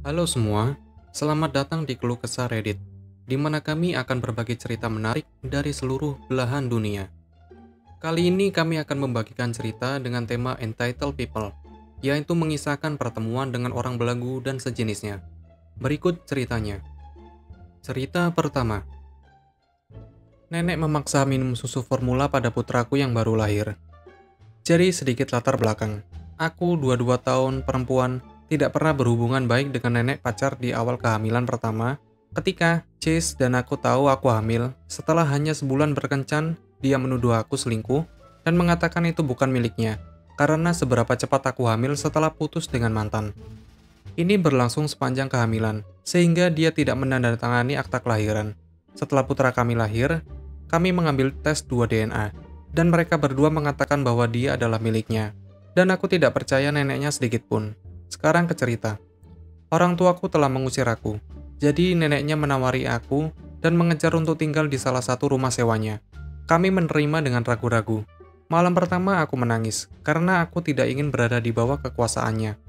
Halo semua, selamat datang di Keluh Kesah Reddit, di mana kami akan berbagi cerita menarik dari seluruh belahan dunia. Kali ini kami akan membagikan cerita dengan tema Entitled People, yaitu mengisahkan pertemuan dengan orang belagu dan sejenisnya. Berikut ceritanya. Cerita pertama. Nenek memaksa minum susu formula pada putraku yang baru lahir. Jadi sedikit latar belakang. Aku 22 tahun perempuan tidak pernah berhubungan baik dengan nenek pacar di awal kehamilan pertama. Ketika Chase dan aku tahu aku hamil, setelah hanya sebulan berkencan, dia menuduh aku selingkuh dan mengatakan itu bukan miliknya, karena seberapa cepat aku hamil setelah putus dengan mantan. Ini berlangsung sepanjang kehamilan, sehingga dia tidak menandatangani akta kelahiran. Setelah putra kami lahir, kami mengambil tes 2 DNA, dan mereka berdua mengatakan bahwa dia adalah miliknya. Dan aku tidak percaya neneknya sedikit pun. Sekarang ke cerita. Orang tuaku telah mengusir aku, jadi neneknya menawari aku dan mengejar untuk tinggal di salah satu rumah sewanya. Kami menerima dengan ragu-ragu. Malam pertama aku menangis, karena aku tidak ingin berada di bawah kekuasaannya.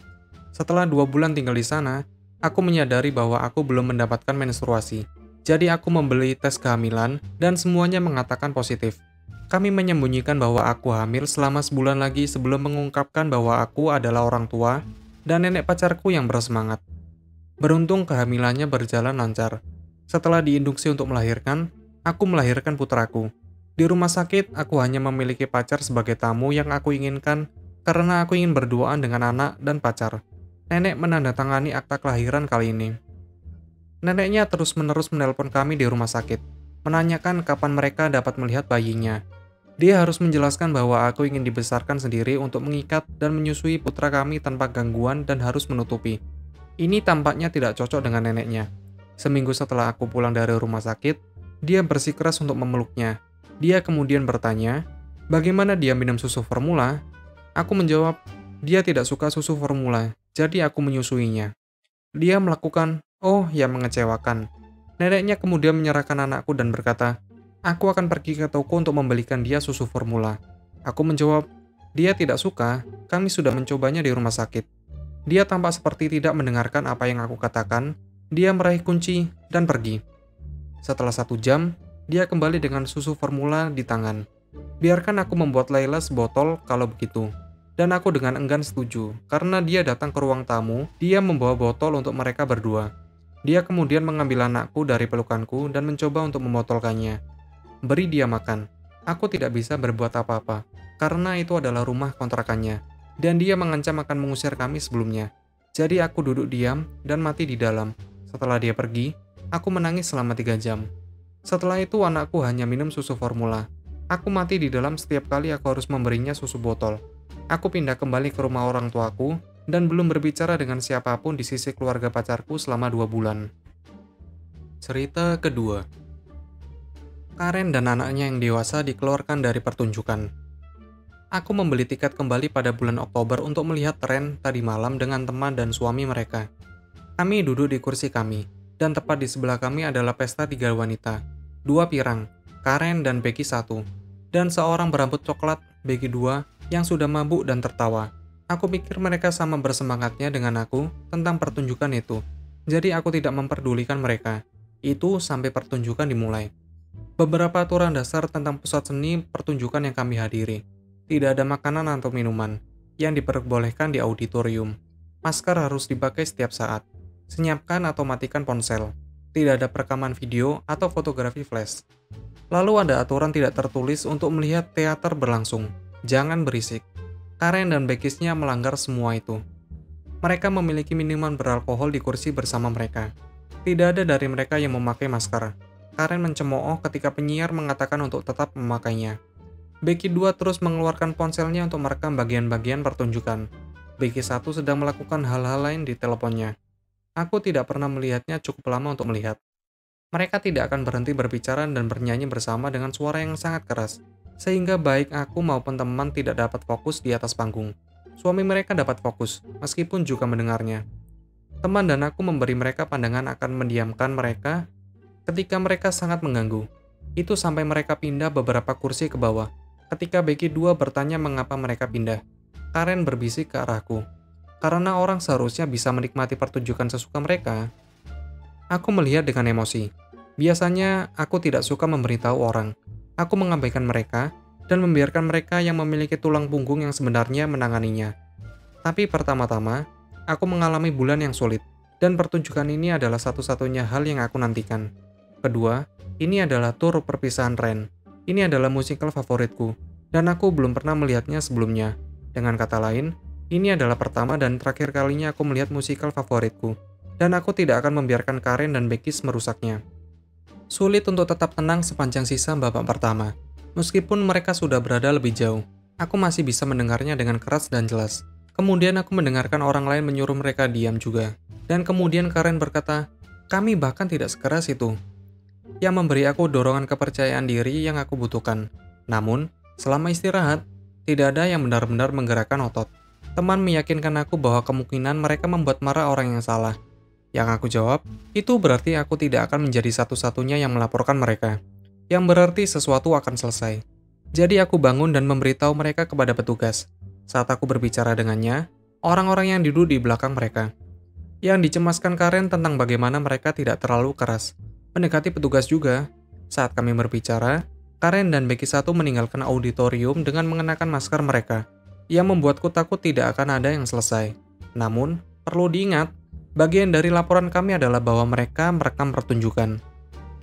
Setelah 2 bulan tinggal di sana, aku menyadari bahwa aku belum mendapatkan menstruasi. Jadi aku membeli tes kehamilan dan semuanya mengatakan positif. Kami menyembunyikan bahwa aku hamil selama sebulan lagi sebelum mengungkapkan bahwa aku adalah orang tua dan nenek pacarku yang bersemangat. Beruntung kehamilannya berjalan lancar. Setelah diinduksi untuk melahirkan, aku melahirkan putraku. Di rumah sakit, aku hanya memiliki pacar sebagai tamu yang aku inginkan karena aku ingin berduaan dengan anak dan pacar. Nenek menandatangani akta kelahiran kali ini. Neneknya terus-menerus menelpon kami di rumah sakit, menanyakan kapan mereka dapat melihat bayinya. Dia harus menjelaskan bahwa aku ingin dibesarkan sendiri untuk mengikat dan menyusui putra kami tanpa gangguan dan harus menutupi. Ini tampaknya tidak cocok dengan neneknya. Seminggu setelah aku pulang dari rumah sakit, dia bersikeras untuk memeluknya. Dia kemudian bertanya, bagaimana dia minum susu formula? Aku menjawab, dia tidak suka susu formula, jadi aku menyusuinya. Dia melakukan, oh yang mengecewakan. Neneknya kemudian menyerahkan anakku dan berkata, aku akan pergi ke toko untuk membelikan dia susu formula. Aku menjawab, dia tidak suka, kami sudah mencobanya di rumah sakit. Dia tampak seperti tidak mendengarkan apa yang aku katakan, dia meraih kunci dan pergi. Setelah 1 jam, dia kembali dengan susu formula di tangan. Biarkan aku membuat Layla sebotol kalau begitu. Dan aku dengan enggan setuju, karena dia datang ke ruang tamu, dia membawa botol untuk mereka berdua. Dia kemudian mengambil anakku dari pelukanku dan mencoba untuk membotolkannya. Beri dia makan. Aku tidak bisa berbuat apa-apa, karena itu adalah rumah kontrakannya. Dan dia mengancam akan mengusir kami sebelumnya. Jadi aku duduk diam dan mati di dalam. Setelah dia pergi, aku menangis selama 3 jam. Setelah itu anakku hanya minum susu formula. Aku mati di dalam setiap kali aku harus memberinya susu botol. Aku pindah kembali ke rumah orang tuaku dan belum berbicara dengan siapapun di sisi keluarga pacarku selama 2 bulan. Cerita kedua. Karen dan anaknya yang dewasa dikeluarkan dari pertunjukan. Aku membeli tiket kembali pada bulan Oktober untuk melihat tren tadi malam dengan teman dan suami mereka. Kami duduk di kursi kami, dan tepat di sebelah kami adalah pesta 3 wanita. 2 pirang, Karen dan Becky 1, dan seorang berambut coklat, Becky 2, yang sudah mabuk dan tertawa. Aku pikir mereka sama bersemangatnya dengan aku tentang pertunjukan itu, jadi aku tidak memperdulikan mereka. Itu sampai pertunjukan dimulai. Beberapa aturan dasar tentang pusat seni pertunjukan yang kami hadiri. Tidak ada makanan atau minuman yang diperbolehkan di auditorium. Masker harus dipakai setiap saat. Senyapkan atau matikan ponsel. Tidak ada perekaman video atau fotografi flash. Lalu ada aturan tidak tertulis untuk melihat teater berlangsung. Jangan berisik. Karen dan Beckisnya melanggar semua itu. Mereka memiliki minuman beralkohol di kursi bersama mereka. Tidak ada dari mereka yang memakai masker. Karen mencemooh ketika penyiar mengatakan untuk tetap memakainya. Becky 2 terus mengeluarkan ponselnya untuk merekam bagian-bagian pertunjukan. Becky 1 sedang melakukan hal-hal lain di teleponnya. Aku tidak pernah melihatnya cukup lama untuk melihat. Mereka tidak akan berhenti berbicara dan bernyanyi bersama dengan suara yang sangat keras, sehingga baik aku maupun teman tidak dapat fokus di atas panggung. Suami mereka dapat fokus, meskipun juga mendengarnya. Teman dan aku memberi mereka pandangan akan mendiamkan mereka ketika mereka sangat mengganggu. Itu sampai mereka pindah beberapa kursi ke bawah. Ketika Becky 2 bertanya mengapa mereka pindah, Karen berbisik ke arahku. karena orang seharusnya bisa menikmati pertunjukan sesuka mereka. Aku melihat dengan emosi. Biasanya aku tidak suka memberitahu orang. Aku mengabaikan mereka dan membiarkan mereka yang memiliki tulang punggung yang sebenarnya menanganinya. Tapi pertama-tama, aku mengalami bulan yang sulit, dan pertunjukan ini adalah satu-satunya hal yang aku nantikan. Kedua, ini adalah tur perpisahan Ren. Ini adalah musikal favoritku, dan aku belum pernah melihatnya sebelumnya. Dengan kata lain, ini adalah pertama dan terakhir kalinya aku melihat musikal favoritku, dan aku tidak akan membiarkan Karen dan Beckis merusaknya. Sulit untuk tetap tenang sepanjang sisa babak pertama. Meskipun mereka sudah berada lebih jauh, aku masih bisa mendengarnya dengan keras dan jelas. Kemudian aku mendengarkan orang lain menyuruh mereka diam juga. Dan kemudian Karen berkata, "Kami bahkan tidak sekeras itu." Yang memberi aku dorongan kepercayaan diri yang aku butuhkan. Namun, selama istirahat, tidak ada yang benar-benar menggerakkan otot. Teman meyakinkan aku bahwa kemungkinan mereka membuat marah orang yang salah. Yang aku jawab, itu berarti aku tidak akan menjadi satu-satunya yang melaporkan mereka. Yang berarti sesuatu akan selesai. Jadi aku bangun dan memberitahu mereka kepada petugas. Saat aku berbicara dengannya, orang-orang yang duduk di belakang mereka. Yang dicemaskan Karen tentang bagaimana mereka tidak terlalu keras. Mendekati petugas juga. Saat kami berbicara, Karen dan Becky satu meninggalkan auditorium dengan mengenakan masker mereka. Yang membuatku takut tidak akan ada yang selesai. Namun, perlu diingat, bagian dari laporan kami adalah bahwa mereka merekam pertunjukan.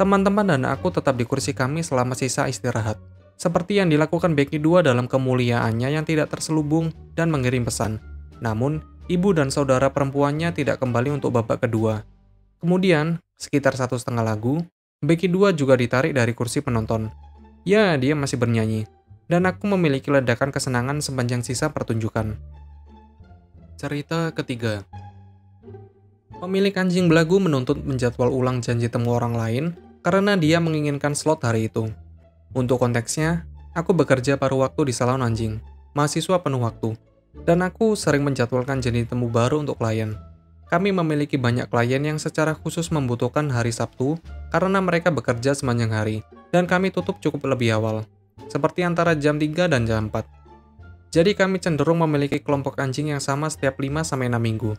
Teman-teman dan aku tetap di kursi kami selama sisa istirahat. Seperti yang dilakukan Becky 2 dalam kemuliaannya yang tidak terselubung dan mengirim pesan. Namun, ibu dan saudara perempuannya tidak kembali untuk babak kedua. Kemudian, sekitar 1,5 lagu, Becky 2 juga ditarik dari kursi penonton. Ya, dia masih bernyanyi. Dan aku memiliki ledakan kesenangan sepanjang sisa pertunjukan. Cerita ketiga. Pemilik anjing belagu menuntut menjadwal ulang janji temu orang lain karena dia menginginkan slot hari itu. Untuk konteksnya, aku bekerja paruh waktu di salon anjing, mahasiswa penuh waktu, dan aku sering menjadwalkan janji temu baru untuk klien. Kami memiliki banyak klien yang secara khusus membutuhkan hari Sabtu karena mereka bekerja sepanjang hari, dan kami tutup cukup lebih awal, seperti antara jam 3 dan jam 4. Jadi kami cenderung memiliki kelompok anjing yang sama setiap 5-6 minggu.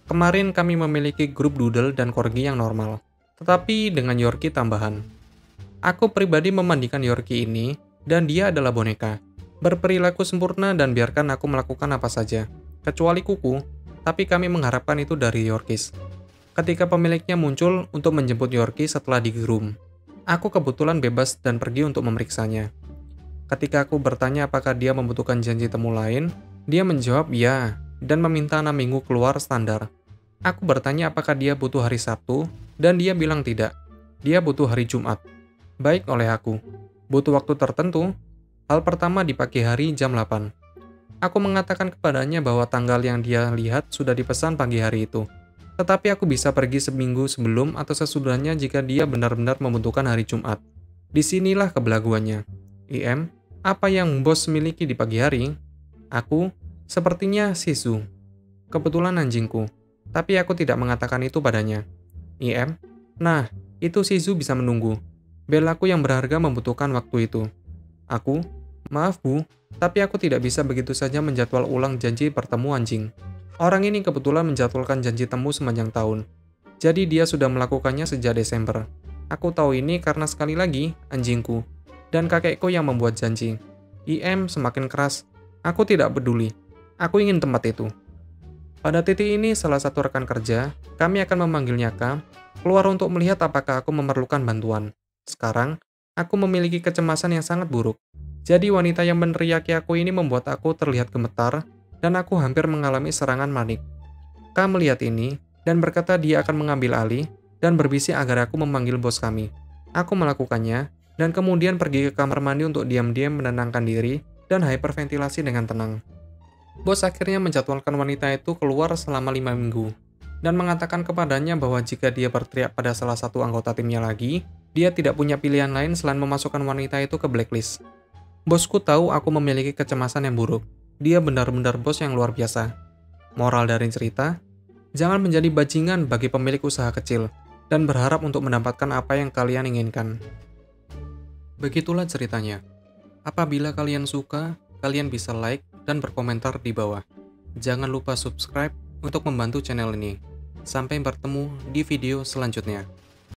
Kemarin kami memiliki grup Doodle dan Corgi yang normal, tetapi dengan Yorkie tambahan. Aku pribadi memandikan Yorkie ini, dan dia adalah boneka. Berperilaku sempurna dan biarkan aku melakukan apa saja, kecuali kuku, tapi kami mengharapkan itu dari Yorkies. Ketika pemiliknya muncul untuk menjemput Yorkie setelah di-groom, aku kebetulan bebas dan pergi untuk memeriksanya. Ketika aku bertanya apakah dia membutuhkan janji temu lain, dia menjawab ya, dan meminta 6 minggu keluar standar. Aku bertanya apakah dia butuh hari Sabtu, dan dia bilang tidak. Dia butuh hari Jumat. Baik oleh aku. Butuh waktu tertentu. Hal pertama di pagi hari jam 8. Aku mengatakan kepadanya bahwa tanggal yang dia lihat sudah dipesan pagi hari itu. Tetapi aku bisa pergi seminggu sebelum atau sesudahnya jika dia benar-benar membutuhkan hari Jumat. Disinilah kebelaguannya. IM, apa yang bos miliki di pagi hari? Aku, sepertinya Sisu. Kebetulan anjingku. Tapi aku tidak mengatakan itu padanya. IM, nah, itu Sisu bisa menunggu. Belaku yang berharga membutuhkan waktu itu. Aku, maaf Bu, tapi aku tidak bisa begitu saja menjadwal ulang janji bertemu anjing. Orang ini kebetulan menjadwalkan janji temu sepanjang tahun. Jadi dia sudah melakukannya sejak Desember. Aku tahu ini karena sekali lagi, anjingku. Dan kakekku yang membuat janji. IM semakin keras. Aku tidak peduli. Aku ingin tempat itu. Pada titik ini, salah satu rekan kerja, kami akan memanggilnya K, keluar untuk melihat apakah aku memerlukan bantuan. Sekarang, aku memiliki kecemasan yang sangat buruk. Jadi wanita yang meneriaki aku ini membuat aku terlihat gemetar, dan aku hampir mengalami serangan manik. K melihat ini, dan berkata dia akan mengambil alih, dan berbisik agar aku memanggil bos kami. Aku melakukannya, dan kemudian pergi ke kamar mandi untuk diam-diam menenangkan diri, dan hyperventilasi dengan tenang. Bos akhirnya menjadwalkan wanita itu keluar selama 5 minggu, dan mengatakan kepadanya bahwa jika dia berteriak pada salah satu anggota timnya lagi, dia tidak punya pilihan lain selain memasukkan wanita itu ke blacklist. Bosku tahu aku memiliki kecemasan yang buruk. Dia benar-benar bos yang luar biasa. Moral dari cerita, jangan menjadi bajingan bagi pemilik usaha kecil, dan berharap untuk mendapatkan apa yang kalian inginkan. Begitulah ceritanya. Apabila kalian suka, kalian bisa like dan berkomentar di bawah. Jangan lupa subscribe untuk membantu channel ini. Sampai bertemu di video selanjutnya.